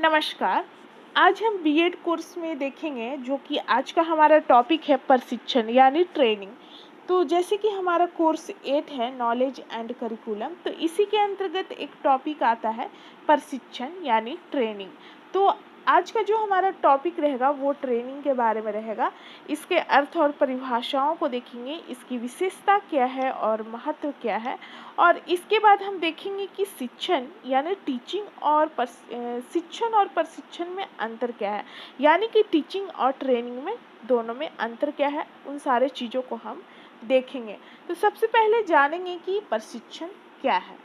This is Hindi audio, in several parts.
नमस्कार। आज हम बीएड कोर्स में देखेंगे जो कि आज का हमारा टॉपिक है प्रशिक्षण यानी ट्रेनिंग। तो जैसे कि हमारा कोर्स 8 है नॉलेज एंड करिकुलम, तो इसी के अंतर्गत एक टॉपिक आता है प्रशिक्षण यानी ट्रेनिंग। तो आज का जो हमारा टॉपिक रहेगा वो ट्रेनिंग के बारे में रहेगा। इसके अर्थ और परिभाषाओं को देखेंगे, इसकी विशेषता क्या है और महत्व क्या है, और इसके बाद हम देखेंगे कि शिक्षण यानी टीचिंग और शिक्षण और प्रशिक्षण में अंतर क्या है, यानी कि टीचिंग और ट्रेनिंग में दोनों में अंतर क्या है, उन सारे चीज़ों को हम देखेंगे। तो सबसे पहले जानेंगे कि प्रशिक्षण क्या है।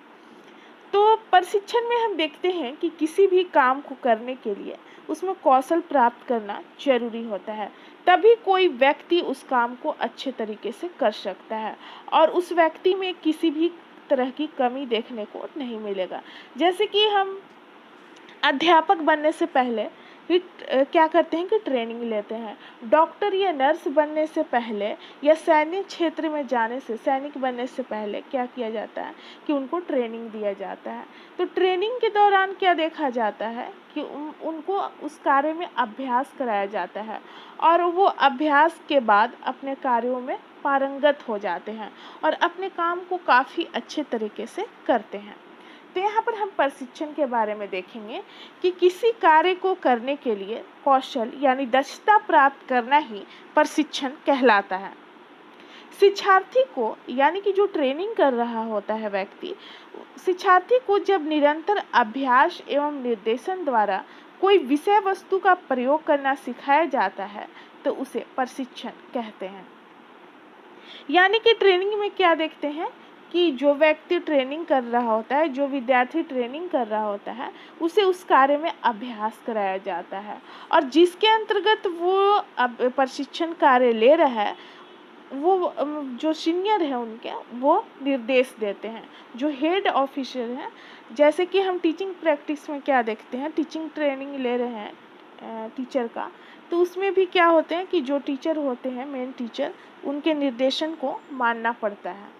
तो प्रशिक्षण में हम देखते हैं कि किसी भी काम को करने के लिए उसमें कौशल प्राप्त करना जरूरी होता है, तभी कोई व्यक्ति उस काम को अच्छे तरीके से कर सकता है और उस व्यक्ति में किसी भी तरह की कमी देखने को नहीं मिलेगा। जैसे कि हम अध्यापक बनने से पहले ही क्या करते हैं कि ट्रेनिंग लेते हैं। डॉक्टर या नर्स बनने से पहले या सैनिक क्षेत्र में जाने से, सैनिक बनने से पहले क्या किया जाता है कि उनको ट्रेनिंग दिया जाता है। तो ट्रेनिंग के दौरान क्या देखा जाता है कि उनको उस कार्य में अभ्यास कराया जाता है और वो अभ्यास के बाद अपने कार्यों में पारंगत हो जाते हैं और अपने काम को काफ़ी अच्छे तरीके से करते हैं। तो यहाँ पर हम प्रशिक्षण के बारे में देखेंगे कि किसी कार्य को करने के लिए कौशल यानी दक्षता प्राप्त करना ही प्रशिक्षण कहलाता है। शिक्षार्थी को यानी कि जो ट्रेनिंग कर रहा होता है व्यक्ति, शिक्षार्थी को जब निरंतर अभ्यास एवं निर्देशन द्वारा कोई विषय वस्तु का प्रयोग करना सिखाया जाता है तो उसे प्रशिक्षण कहते हैं। यानी कि ट्रेनिंग में क्या देखते हैं कि जो व्यक्ति ट्रेनिंग कर रहा होता है, जो विद्यार्थी ट्रेनिंग कर रहा होता है, उसे उस कार्य में अभ्यास कराया जाता है और जिसके अंतर्गत वो अब प्रशिक्षण कार्य ले रहा है, वो जो सीनियर है उनके, वो निर्देश देते हैं। जो हेड ऑफिसर हैं, जैसे कि हम टीचिंग प्रैक्टिस में क्या देखते हैं, टीचिंग ट्रेनिंग ले रहे हैं टीचर का, तो उसमें भी क्या होते हैं कि जो टीचर होते हैं, मेन टीचर, उनके निर्देशन को मानना पड़ता है।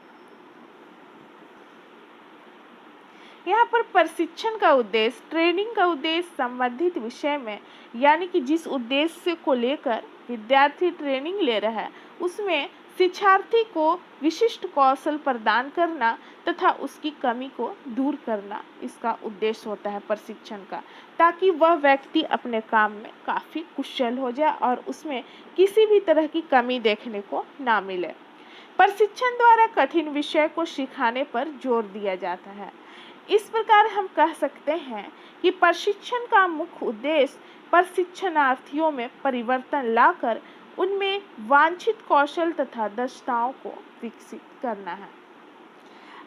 यहाँ पर प्रशिक्षण का उद्देश्य, ट्रेनिंग का उद्देश्य संबंधित विषय में यानी कि जिस उद्देश्य को लेकर विद्यार्थी ट्रेनिंग ले रहा है उसमें शिक्षार्थी को विशिष्ट कौशल प्रदान करना तथा उसकी कमी को दूर करना, इसका उद्देश्य होता है प्रशिक्षण का, ताकि वह व्यक्ति अपने काम में काफ़ी कुशल हो जाए और उसमें किसी भी तरह की कमी देखने को ना मिले। प्रशिक्षण द्वारा कठिन विषय को सिखाने पर जोर दिया जाता है। इस प्रकार हम कह सकते हैं कि प्रशिक्षण का मुख्य उद्देश्य प्रशिक्षणार्थियों में परिवर्तन लाकर उनमें वांछित कौशल तथा दक्षताओं को विकसित करना है।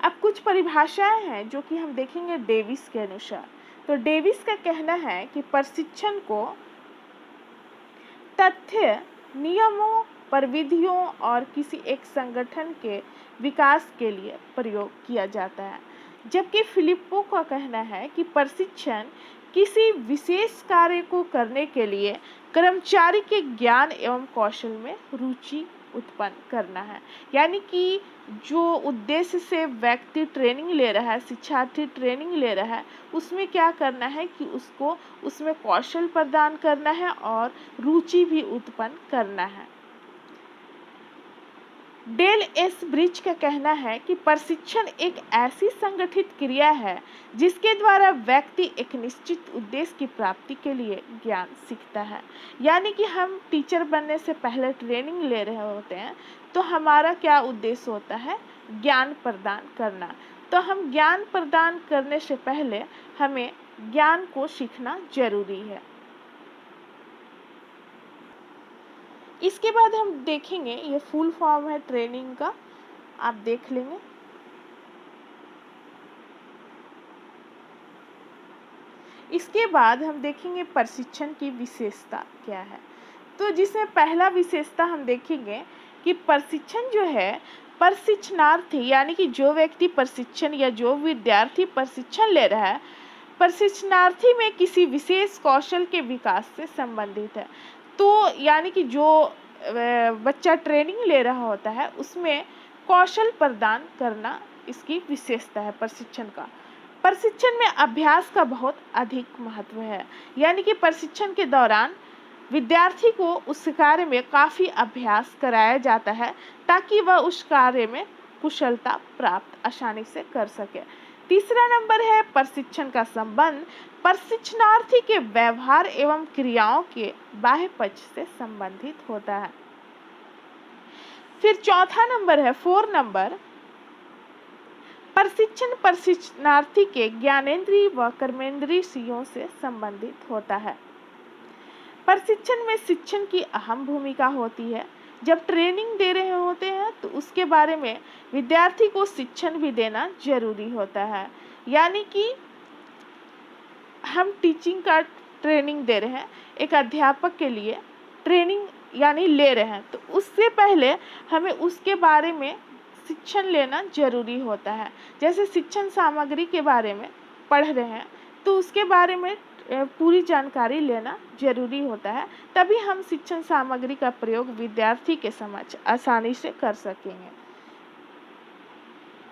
अब कुछ परिभाषाएं हैं जो कि हम देखेंगे डेविस के अनुसार। तो डेविस का कहना है कि प्रशिक्षण को तथ्य, नियमों, प्रविधियों और किसी एक संगठन के विकास के लिए प्रयोग किया जाता है, जबकि फिलिप्पो का कहना है कि प्रशिक्षण किसी विशेष कार्य को करने के लिए कर्मचारी के ज्ञान एवं कौशल में रुचि उत्पन्न करना है। यानी कि जो उद्देश्य से व्यक्ति ट्रेनिंग ले रहा है, शिक्षार्थी ट्रेनिंग ले रहा है, उसमें क्या करना है कि उसको उसमें कौशल प्रदान करना है और रुचि भी उत्पन्न करना है। डेल एस ब्रिज का कहना है कि प्रशिक्षण एक ऐसी संगठित क्रिया है जिसके द्वारा व्यक्ति एक निश्चित उद्देश्य की प्राप्ति के लिए ज्ञान सीखता है। यानी कि हम टीचर बनने से पहले ट्रेनिंग ले रहे होते हैं तो हमारा क्या उद्देश्य होता है, ज्ञान प्रदान करना। तो हम ज्ञान प्रदान करने से पहले हमें ज्ञान को सीखना जरूरी है। इसके बाद हम देखेंगे, ये फुल फॉर्म है ट्रेनिंग का, आप देख लेंगे। इसके बाद हम देखेंगे प्रशिक्षण की विशेषता क्या है। तो जिसमें पहला विशेषता हम देखेंगे कि प्रशिक्षण जो है, प्रशिक्षणार्थी यानी कि जो व्यक्ति प्रशिक्षण या जो विद्यार्थी प्रशिक्षण ले रहा है, प्रशिक्षणार्थी में किसी विशेष कौशल के विकास से संबंधित है। तो यानी कि जो बच्चा ट्रेनिंग ले रहा होता है उसमें कौशल प्रदान करना इसकी विशेषता है प्रशिक्षण का। प्रशिक्षण में अभ्यास का बहुत अधिक महत्व है, यानी कि प्रशिक्षण के दौरान विद्यार्थी को उस कार्य में काफ़ी अभ्यास कराया जाता है ताकि वह उस कार्य में कुशलता प्राप्त आसानी से कर सके। तीसरा नंबर है प्रशिक्षण का संबंध प्रशिक्षणार्थी के व्यवहार एवं क्रियाओं के बाह्य पक्ष से संबंधित होता है। फिर चौथा नंबर है 4 नंबर, प्रशिक्षण प्रशिक्षणार्थी के ज्ञानेंद्रिय व कर्मेंद्रियों से संबंधित होता है। प्रशिक्षण में शिक्षण की अहम भूमिका होती है। जब ट्रेनिंग दे रहे होते हैं तो उसके बारे में विद्यार्थी को शिक्षण भी देना जरूरी होता है, यानी कि हम टीचिंग का ट्रेनिंग दे रहे हैं, एक अध्यापक के लिए ट्रेनिंग यानी ले रहे हैं, तो उससे पहले हमें उसके बारे में शिक्षण लेना जरूरी होता है। जैसे शिक्षण सामग्री के बारे में पढ़ रहे हैं तो उसके बारे में पूरी जानकारी लेना जरूरी होता है, तभी हम शिक्षण सामग्री का प्रयोग विद्यार्थी के समक्ष आसानी से कर सकेंगे।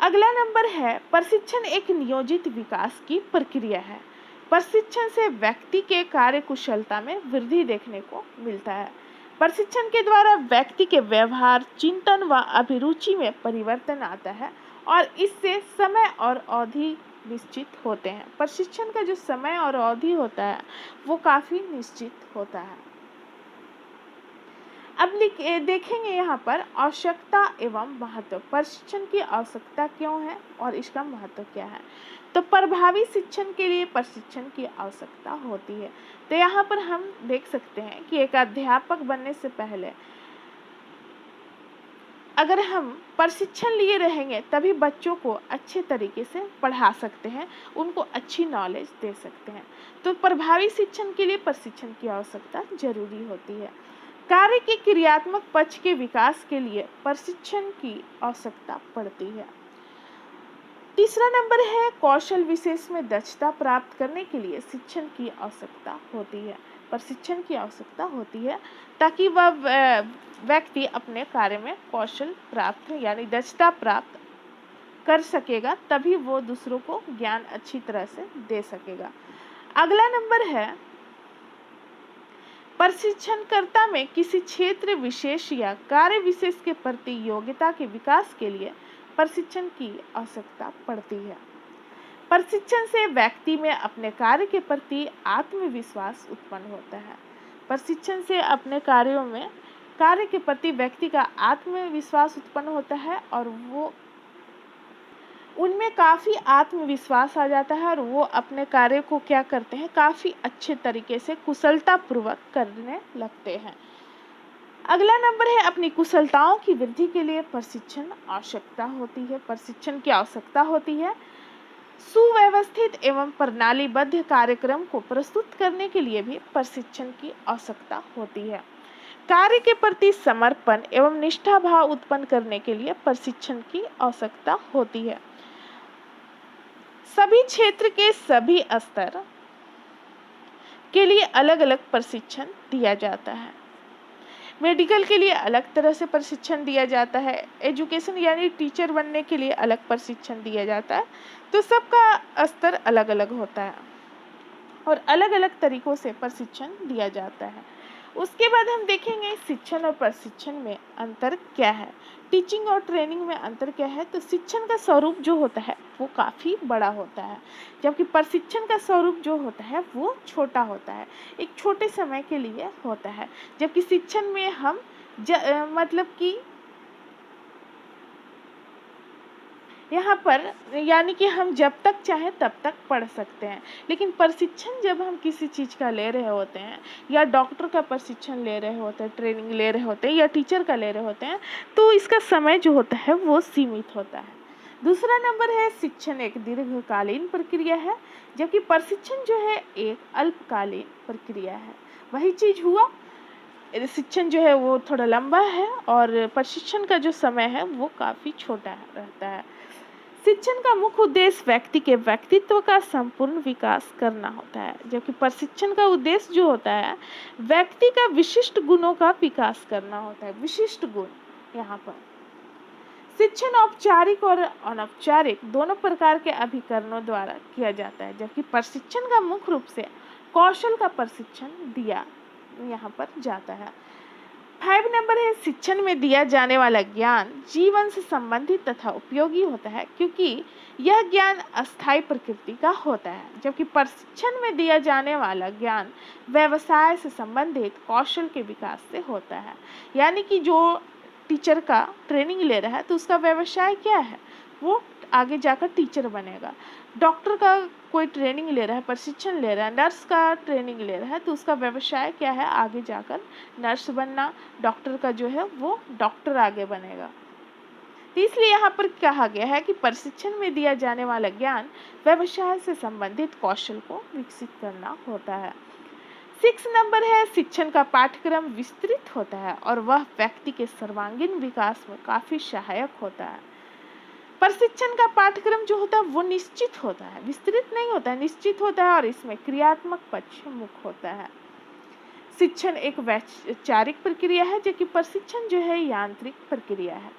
अगला नंबर है प्रशिक्षण एक नियोजित विकास की प्रक्रिया है। प्रशिक्षण से व्यक्ति के कार्य कुशलता में वृद्धि देखने को मिलता है। प्रशिक्षण के द्वारा व्यक्ति के व्यवहार, चिंतन व अभिरुचि में परिवर्तन आता है और इससे समय और अवधि निश्चित होते हैं। प्रशिक्षण का जो समय और अवधि होता है वो काफी निश्चित होता है। अब देखेंगे यहाँ पर आवश्यकता एवं महत्व। प्रशिक्षण की आवश्यकता क्यों है और इसका महत्व क्या है? तो प्रभावी शिक्षण के लिए प्रशिक्षण की आवश्यकता होती है। तो यहाँ पर हम देख सकते हैं कि एक अध्यापक बनने से पहले अगर हम प्रशिक्षण लिए रहेंगे तभी बच्चों को अच्छे तरीके से पढ़ा सकते हैं, उनको अच्छी नॉलेज दे सकते हैं। तो प्रभावी शिक्षण के लिए प्रशिक्षण की आवश्यकता जरूरी होती है। कार्य के क्रियात्मक पक्ष के विकास के लिए प्रशिक्षण की आवश्यकता पड़ती है। तीसरा नंबर है कौशल विशेष में दक्षता प्राप्त करने के लिए शिक्षण की आवश्यकता होती है, प्रशिक्षण की आवश्यकता होती है ताकि वह व्यक्ति अपने कार्य में कौशल प्राप्त यानी दक्षता प्राप्त कर सकेगा, तभी वो दूसरों को ज्ञान अच्छी तरह से दे सकेगा। अगला नंबर है प्रशिक्षणकर्ता में किसी क्षेत्र विशेष या कार्य विशेष के प्रति योग्यता के विकास के लिए प्रशिक्षण की आवश्यकता पड़ती है। प्रशिक्षण से व्यक्ति में अपने कार्य के प्रति आत्मविश्वास उत्पन्न होता है। प्रशिक्षण से अपने कार्य के प्रति व्यक्ति का आत्मविश्वास उत्पन्न होता है और वो उनमें काफ़ी आत्मविश्वास आ जाता है और वो अपने कार्य को क्या करते हैं, काफ़ी अच्छे तरीके से कुशलतापूर्वक करने लगते हैं। अगला नंबर है अपनी कुशलताओं की वृद्धि के लिए प्रशिक्षण आवश्यकता होती है। प्रशिक्षण की आवश्यकता होती है। सुव्यवस्थित एवं प्रणालीबद्ध कार्यक्रम को प्रस्तुत करने के लिए भी प्रशिक्षण की आवश्यकता होती है। कार्य के प्रति समर्पण एवं निष्ठा भाव उत्पन्न करने के लिए प्रशिक्षण की आवश्यकता होती है। सभी क्षेत्र के सभी स्तर के लिए अलग अलग प्रशिक्षण दिया जाता है। मेडिकल के लिए अलग तरह से प्रशिक्षण दिया जाता है, एजुकेशन यानी टीचर बनने के लिए अलग प्रशिक्षण दिया जाता है। तो सबका स्तर अलग अलग होता है और अलग अलग तरीकों से प्रशिक्षण दिया जाता है। उसके बाद हम देखेंगे शिक्षण और प्रशिक्षण में अंतर क्या है, टीचिंग और ट्रेनिंग में अंतर क्या है। तो शिक्षण का स्वरूप जो होता है वो काफ़ी बड़ा होता है, जबकि प्रशिक्षण का स्वरूप जो होता है वो छोटा होता है, एक छोटे समय के लिए होता है। जबकि शिक्षण में हम मतलब कि यहाँ पर यानी कि हम जब तक चाहें तब तक पढ़ सकते हैं, लेकिन प्रशिक्षण जब हम किसी चीज़ का ले रहे होते हैं या डॉक्टर का प्रशिक्षण ले रहे होते हैं, ट्रेनिंग ले रहे होते हैं या टीचर का ले रहे होते हैं, तो इसका समय जो होता है वो सीमित होता है। दूसरा नंबर है शिक्षण एक दीर्घकालीन प्रक्रिया है, जबकि प्रशिक्षण जो है एक अल्पकालीन प्रक्रिया है। वही चीज़ हुआ, शिक्षण जो है वो थोड़ा लंबा है और प्रशिक्षण का जो समय है वो काफ़ी छोटा रहता है। शिक्षण का मुख्य उद्देश्य व्यक्ति के व्यक्तित्व का संपूर्ण विकास करना होता है, जबकि प्रशिक्षण का उद्देश्य जो होता है व्यक्ति का विशिष्ट गुणों का विकास करना होता है। विशिष्ट गुण यहाँ पर शिक्षण औपचारिक और अनौपचारिक दोनों प्रकार के अभिकरणों द्वारा किया जाता है, जबकि प्रशिक्षण का मुख्य रूप से कौशल का प्रशिक्षण दिया यहाँ पर जाता है। 5 नंबर है, शिक्षण में दिया जाने वाला ज्ञान जीवन से संबंधित तथा उपयोगी होता है, क्योंकि यह ज्ञान अस्थायी प्रकृति का होता है, जबकि प्रशिक्षण में दिया जाने वाला ज्ञान व्यवसाय से संबंधित कौशल के विकास से होता है। यानी कि जो टीचर का ट्रेनिंग ले रहा है तो उसका व्यवसाय क्या है, वो आगे जाकर टीचर बनेगा। डॉक्टर का कोई ट्रेनिंग ले रहा है, प्रशिक्षण ले रहा है, नर्स का ट्रेनिंग ले रहा है तो उसका व्यवसाय क्या है, आगे जाकर नर्स बनना। डॉक्टर का जो है वो डॉक्टर आगे बनेगा। तो इसलिए यहाँ पर कहा गया है कि प्रशिक्षण में दिया जाने वाला ज्ञान व्यवसाय से संबंधित कौशल को विकसित करना होता है। 6 नंबर है, शिक्षण का पाठ्यक्रम विस्तृत होता है और वह व्यक्ति के सर्वांगीण विकास में काफी सहायक होता है। प्रशिक्षण का पाठ्यक्रम जो होता है वो निश्चित होता है, विस्तृत नहीं होता है, निश्चित होता है और इसमें क्रियात्मक पक्ष मुख्य होता है। शिक्षण एक वैचारिक प्रक्रिया है, जबकि प्रशिक्षण जो है यांत्रिक प्रक्रिया है।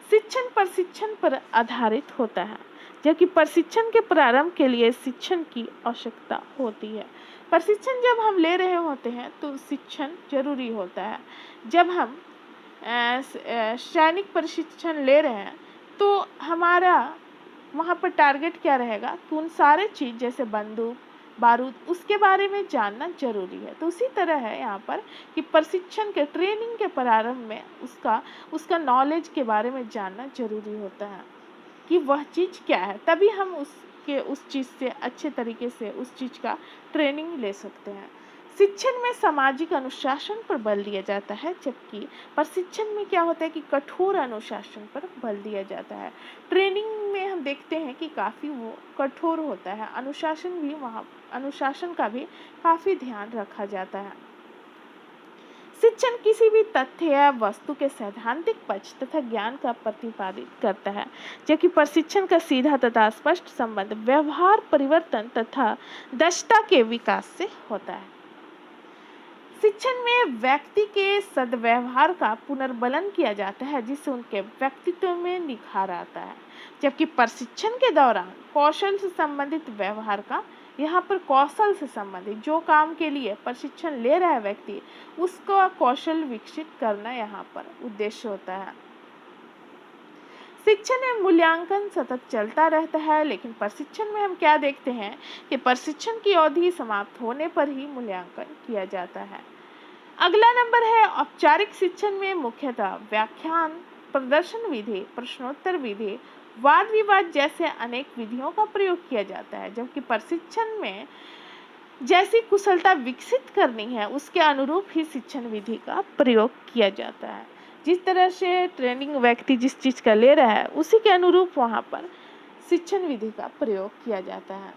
शिक्षण प्रशिक्षण पर आधारित होता है, जबकि प्रशिक्षण के प्रारंभ के लिए शिक्षण की आवश्यकता होती है। प्रशिक्षण जब हम ले रहे होते हैं तो शिक्षण जरूरी होता है। जब हम सैनिक प्रशिक्षण ले रहे हैं तो हमारा वहाँ पर टारगेट क्या रहेगा कि उन सारे चीज़ जैसे बंदूक, बारूद, उसके बारे में जानना जरूरी है। तो उसी तरह है यहाँ पर कि प्रशिक्षण के ट्रेनिंग के प्रारंभ में उसका नॉलेज के बारे में जानना जरूरी होता है कि वह चीज़ क्या है, तभी हम उस चीज़ से अच्छे तरीके से उस चीज़ का ट्रेनिंग ले सकते हैं। शिक्षण में सामाजिक अनुशासन पर बल दिया जाता है, जबकि प्रशिक्षण में क्या होता है कि कठोर अनुशासन पर बल दिया जाता है। ट्रेनिंग में हम देखते हैं कि काफ़ी वो कठोर होता है, अनुशासन का भी काफ़ी ध्यान रखा जाता है। शिक्षण किसी भी तथ्य या वस्तु के सैद्धांतिक पक्ष तथा ज्ञान का प्रतिपादित करता है, जबकि प्रशिक्षण का सीधा तथा स्पष्ट संबंध व्यवहार परिवर्तन तथा दक्षता के विकास से होता है। शिक्षण में व्यक्ति के सद्व्यवहार का पुनर्बलन किया जाता है, जिससे उनके व्यक्तित्व में निखार आता है, जबकि प्रशिक्षण के दौरान कौशल से संबंधित व्यवहार का, यहाँ पर कौशल से संबंधित जो काम के लिए प्रशिक्षण ले रहा है व्यक्ति, उसका कौशल विकसित करना यहाँ पर उद्देश्य होता है। शिक्षण में मूल्यांकन सतत चलता रहता है, लेकिन प्रशिक्षण में हम क्या देखते हैं कि प्रशिक्षण की अवधि समाप्त होने पर ही मूल्यांकन किया जाता है। अगला नंबर है, औपचारिक शिक्षण में मुख्यतः व्याख्यान, प्रदर्शन विधि, प्रश्नोत्तर विधि, वाद विवाद जैसे अनेक विधियों का प्रयोग किया जाता है, जबकि प्रशिक्षण में जैसी कुशलता विकसित करनी है उसके अनुरूप ही शिक्षण विधि का प्रयोग किया जाता है। जिस तरह से ट्रेनिंग व्यक्ति जिस चीज़ का ले रहा है उसी के अनुरूप वहाँ पर शिक्षण विधि का प्रयोग किया जाता है।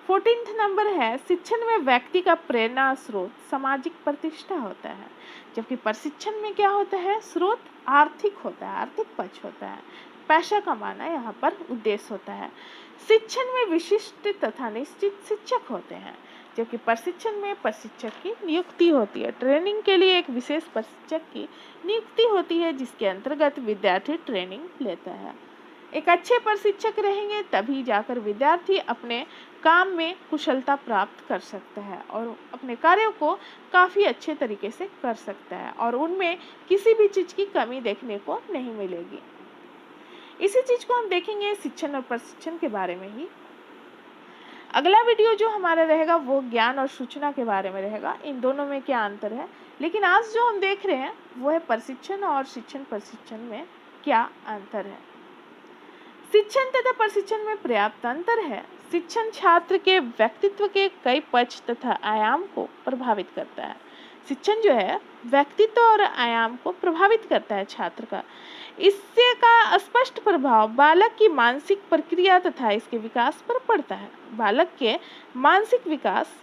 14 नंबर है, शिक्षण में व्यक्ति का प्रेरणा स्रोत सामाजिक प्रतिष्ठा होता है, जबकि प्रशिक्षण में क्या होता है, स्रोत आर्थिक होता है, आर्थिक पक्ष होता है, पैसा कमाना यहाँ पर उद्देश्य होता है। शिक्षण में विशिष्ट तथा निश्चित शिक्षक होते हैं, जबकि प्रशिक्षण में प्रशिक्षक की नियुक्ति होती है। ट्रेनिंग के लिए एक विशेष प्रशिक्षक की नियुक्ति होती है, जिसके अंतर्गत विद्यार्थी ट्रेनिंग लेता है। एक अच्छे प्रशिक्षक रहेंगे तभी जाकर विद्यार्थी अपने काम में कुशलता प्राप्त कर सकता है और अपने कार्यों को काफ़ी अच्छे तरीके से कर सकता है और उनमें किसी भी चीज़ की कमी देखने को नहीं मिलेगी। इसी चीज़ को हम देखेंगे शिक्षण और प्रशिक्षण के बारे में ही। अगला वीडियो जो हमारा रहेगा वो ज्ञान और सूचना के बारे में रहेगा, इन दोनों में क्या अंतर है। लेकिन आज जो हम देख रहे हैं वो है प्रशिक्षण और शिक्षण प्रशिक्षण में क्या अंतर है। शिक्षण तथा प्रशिक्षण में पर्याप्त अंतर है। शिक्षण छात्र के व्यक्तित्व के कई पक्ष तथा आयाम को प्रभावित करता है। शिक्षण जो है व्यक्तित्व और आयाम को प्रभावित करता है छात्र का। इससे का स्पष्ट प्रभाव बालक की मानसिक प्रक्रिया तथा इसके विकास पर पड़ता है। बालक के मानसिक विकास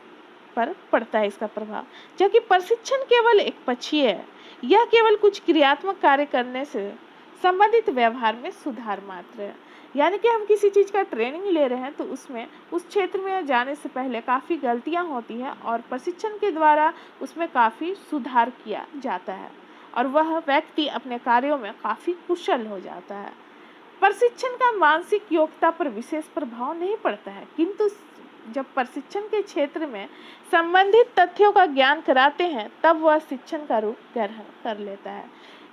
पर पड़ता है इसका प्रभाव, जबकि प्रशिक्षण केवल एक पक्षीय है। यह केवल कुछ क्रियात्मक कार्य करने से संबंधित व्यवहार में सुधार मात्र है। यानी कि हम किसी चीज़ का ट्रेनिंग ले रहे हैं तो उसमें उस क्षेत्र में जाने से पहले काफ़ी गलतियां होती हैं और प्रशिक्षण के द्वारा उसमें काफ़ी सुधार किया जाता है और वह व्यक्ति अपने कार्यों में काफ़ी कुशल हो जाता है। प्रशिक्षण का मानसिक योग्यता पर विशेष प्रभाव नहीं पड़ता है, किंतु जब प्रशिक्षण के क्षेत्र में संबंधित तथ्यों का ज्ञान कराते हैं तब वह शिक्षण का रूप ग्रहण कर लेता है।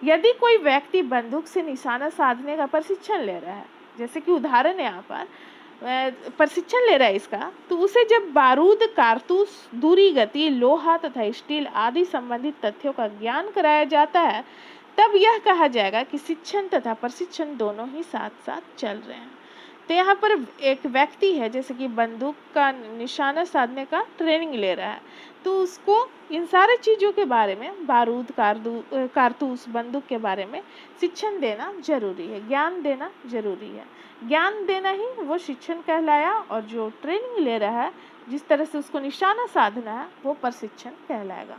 यदि कोई व्यक्ति बंदूक से निशाना साधने का प्रशिक्षण ले रहा है, जैसे कि उदाहरण यहाँ पर प्रशिक्षण ले रहा है इसका, तो उसे जब बारूद, कारतूस, दूरी गति, लोहा तथा स्टील आदि संबंधित तथ्यों का ज्ञान कराया जाता है, तब यह कहा जाएगा कि शिक्षण तथा प्रशिक्षण दोनों ही साथ साथ चल रहे हैं। तो यहाँ पर एक व्यक्ति है, जैसे कि बंदूक का निशाना साधने का ट्रेनिंग ले रहा है, तो उसको इन सारे चीज़ों के बारे में, बारूद, कारतूस, बंदूक के बारे में शिक्षण देना जरूरी है, ज्ञान देना जरूरी है। ज्ञान देना ही वो शिक्षण कहलाया, और जो ट्रेनिंग ले रहा है, जिस तरह से उसको निशाना साधना है, वो प्रशिक्षण कहलाएगा।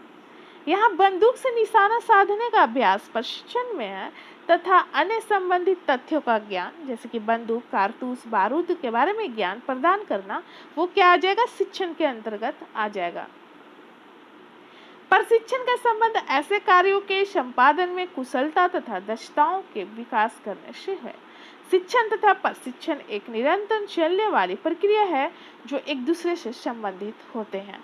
यहाँ बंदूक से निशाना साधने का अभ्यास प्रशिक्षण में है तथा अन्य संबंधित तथ्यों का ज्ञान, जैसे कि बंदूक, कारतूस, बारूद के बारे में ज्ञान प्रदान करना, वो क्या आ जाएगा, शिक्षण के अंतर्गत आ जाएगा। प्रशिक्षण का संबंध ऐसे कार्यों के संपादन में कुशलता तथा दक्षताओं के विकास करने से है। शिक्षण तथा प्रशिक्षण एक निरंतर चलने वाली प्रक्रिया है जो एक दूसरे से संबंधित होते हैं।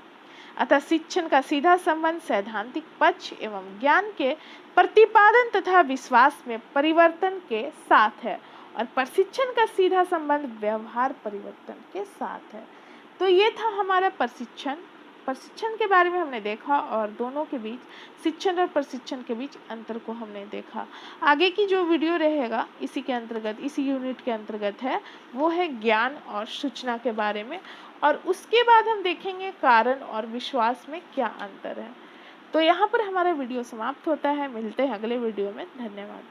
अतः शिक्षण का सीधा संबंध सैद्धांतिक पक्ष एवं ज्ञान के प्रतिपादन तथा विश्वास में परिवर्तन के साथ है, और प्रशिक्षण का सीधा संबंध व्यवहार परिवर्तन के साथ है। तो ये था हमारा प्रशिक्षण के बारे में हमने देखा, और दोनों के बीच, शिक्षण और प्रशिक्षण के बीच अंतर को हमने देखा। आगे की जो वीडियो रहेगा इसी के अंतर्गत, इसी यूनिट के अंतर्गत है, वो है ज्ञान और सूचना के बारे में, और उसके बाद हम देखेंगे कारण और विश्वास में क्या अंतर है। तो यहाँ पर हमारा वीडियो समाप्त होता है। मिलते हैं अगले वीडियो में। धन्यवाद।